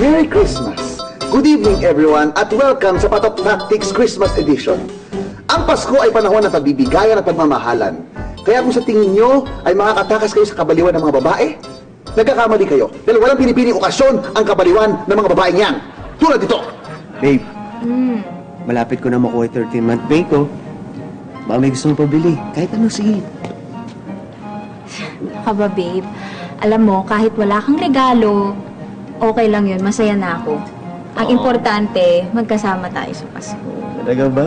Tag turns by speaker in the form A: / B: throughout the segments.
A: Merry Christmas! Good evening everyone at welcome sa Patok Tactics Christmas Edition. Ang Pasko ay panahon ng pagbibigayan at pagmamahalan. Kaya kung sa tingin nyo ay makakatakas kayo sa kabaliwan ng mga babae, nagkakamali kayo. Dahil walang pinipiling okasyon ang kabaliwan ng mga babaeng yan. Tulad ito.
B: Babe, malapit ko na makuha 13-month pay ko. Baka may gusto mong pabili. Kahit ano, sige.
C: Haba, babe. Alam mo, kahit wala kang regalo, okay lang yun. Masaya na ako. Ang importante, magkasama tayo sa Pasko.
B: Talaga ba?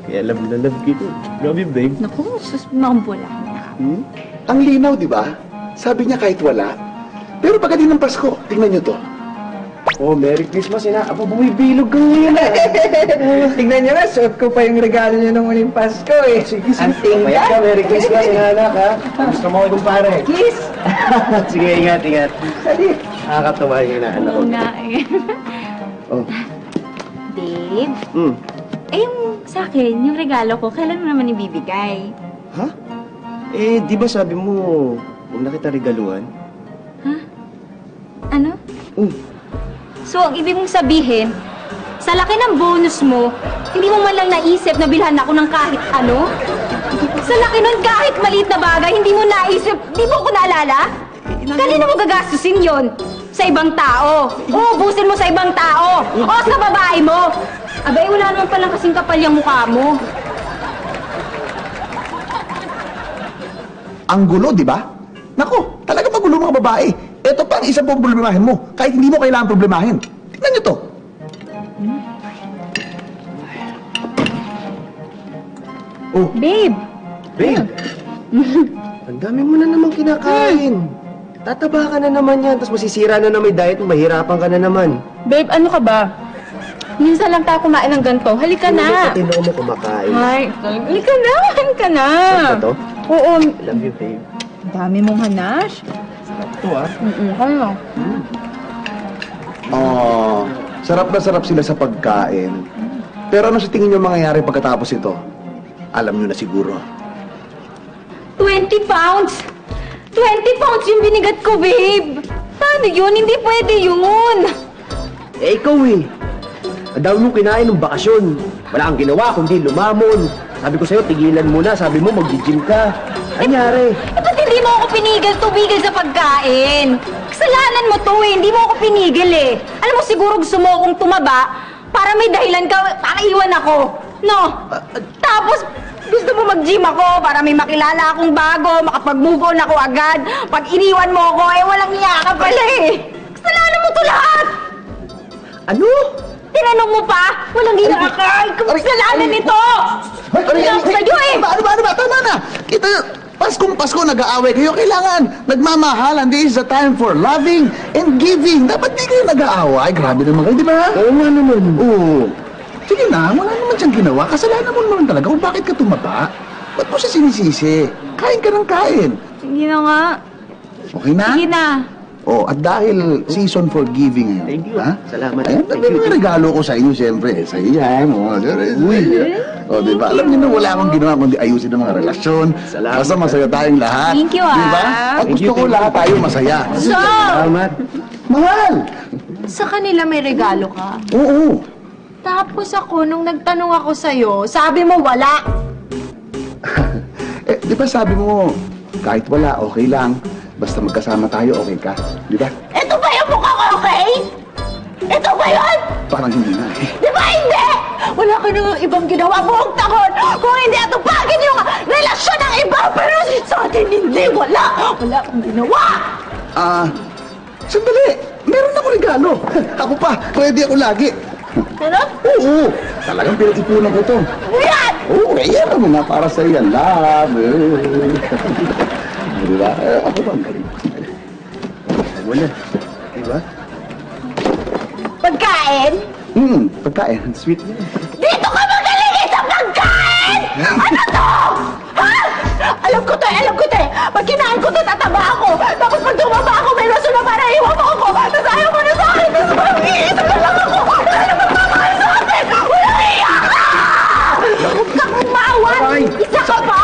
B: Kaya love na love kita. Grabe, babe.
C: Naku, sus, makambula.
A: Ang linaw, di ba? Sabi niya kahit wala. Pero pagdating ng Pasko, tingnan nyo to.
B: Oh, Merry Christmas, ina. Apo, bumibilog ka ngayon,
D: Tignan niyo na, suot ko pa yung regalo niyo nung uling Pasko eh.
B: Sige, sige.
D: Anting
B: Payag ka, Merry Christmas, inanak, ha? Gusto mo ko kumpare.
D: Kiss!
B: Sige, ingat, ingat.
D: Sali!
B: Nakakatawa yung inaanak ko.
C: Oo nga eh.
B: Oh.
C: Babe,
B: Mm.
C: yung sa akin, yung regalo ko, kailan mo naman ibibigay?
B: Ha? Eh, di ba sabi mo, huwag na kita regaluhan?
C: Ha? Ano? So, ang ibig mong sabihin, sa laki ng bonus mo, hindi mo man lang naisip na bilhan ako ng kahit ano? Sa laki nun, kahit maliit na bagay, hindi mo naisip, di mo ko naalala? Kanina mo gagastusin yon? Sa ibang tao. Uubusin mo sa ibang tao. O sa babae mo. Abay, wala naman palang kasing kapal yung mukha mo.
A: Ang gulo, di ba? Nako, talaga magulo mga babae. Ito pa ang isang problemahin mo. Kahit hindi mo kailangan problemahin. Tingnan nyo to. Oh,
C: Babe,
B: Babe! Ang dami mo na namang kinakain. Tataba ka na naman yan, tapos masisira na may diet mo, mahirapan ka na naman.
E: Babe, ano ka ba? Minsan lang tayo kumain ng ganito. Halika na.
B: Pati na mo kumakain.
E: Ay, halika na. Halika na.
B: Sarap ba to?
E: Oo.
B: I love you, babe.
E: Dami mong hanash.
B: Sarap to, ah.
E: Ano?
A: sarap na sarap sila sa pagkain. Pero ano sa tingin nyo mangyayari pagkatapos ito? Alam nyo na siguro.
C: 20 pounds! 20 pounds yung binigat ko, babe! Paano yun? Hindi pwede yun!
B: Eh, ikaw eh. Ang dami mong kinain ng bakasyon. Wala kang ginawa kundi lumamon. Sabi ko sa'yo, tigilan mo na. Sabi mo, mag-gym ka. Anyari?
C: Eh, ba't hindi mo ako tumigil sa pagkain? Kasalanan mo to eh, hindi mo ako pinigil eh. Alam mo, siguro gusto mo akong tumaba para may dahilan ka, para iwan ako. No? Tapos, gusto mo mag-gym ako para may makilala akong bago, makapag-move on ako agad. Pag iniwan mo ako, eh walang iya ka pala eh. Kasalanan mo to lahat!
B: Ano?
C: Tinanong mo pa? Walang iya ka! Kasalanan nito! Tinanong ko sa'yo eh!
A: Ano ba? Tama na! Kita, Pasko nag-aaway kayo. Kailangan nagmamahalan. This is a time for loving and giving. Dapat di kayo nag-aaway. Grabe naman kayo, di ba?
B: Oo nga naman.
A: Oo. Sige na, wala naman siyang ginawa. Kasalanan mo naman talaga kung bakit ka tumaba. Ba't mo siya sinisisi? Kain ka ng kain.
C: Sige na nga.
A: Okay na?
C: Sige na.
A: Oh, at dahil season for giving ngayon.
B: Thank you. Salamat.
A: Ayan,
B: Thank you.
A: may regalo ko sa inyo, siyempre. Sa iyan. O, di ba? Alam niyo na wala akong ginawa kundi ayusin ang mga relasyon.
B: Salamat.
A: Basta masaya tayong lahat.
C: Thank you,
A: Di ba?
C: ah.
A: At gusto ko lahat tayo masaya.
C: So,
B: Salamat.
A: Mahal!
E: Sa kanila may regalo ka.
A: Oo.
E: Tapos ako, nung nagtanong ako sa'yo, sabi mo wala.
A: Di ba sabi mo, kahit wala, okay lang. Basta magkasama tayo, okay ka. Di ba?
C: ito ba yung mukha ko, okay? Ito ba yun?
A: Parang hindi na.
C: Di ba hindi? Wala ka nang ibang ginawa buong taon. Kung hindi atupagin yung relasyon ng iba, pero sa atin hindi. Wala akong ginawa.
A: Sandali. Meron ako regalo. Ako pa, ready ako lagi.
C: Ano?
A: Oo. Talagang pinag-ipunan ko to.
C: Yan!
A: Oo, yan mo nga para sa iyo. Love. Di ba? Ako ba ang galing?
B: Wala. Diba?
C: Pagkain?
A: Pagkain.
B: Sweet na.
C: Dito ka magaling sa pagkain! Ano to? Ha? Alam ko to. Pag kinain ko to, tataba ako. Tapos pag tumaba ako, may rason na para iwan mo ako. Tapos ayaw mo na sa akin. Tapos parang iisa na lang ako. Wala na magmamahal sa akin. Walang iya ka! Huwag kang umawan. Isa ka pa.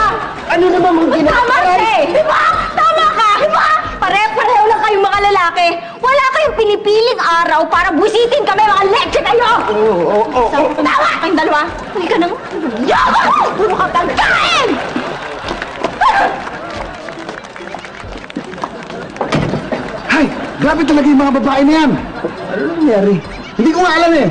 B: Ano naman mong
C: Tama ka eh. Di ba? Tama ka. Di ba? Pare-pareho lang kayong mga lalaki. Wala kayong pinipiling araw para busitin kami mga leche kayo! Tawa kayong dalawa! Halika na nga! Yoko! Puro ka pagkain!
A: Hay! Grabe talaga yung mga babae na yan!
B: Ano nangyari?
A: Hindi ko nga alam eh!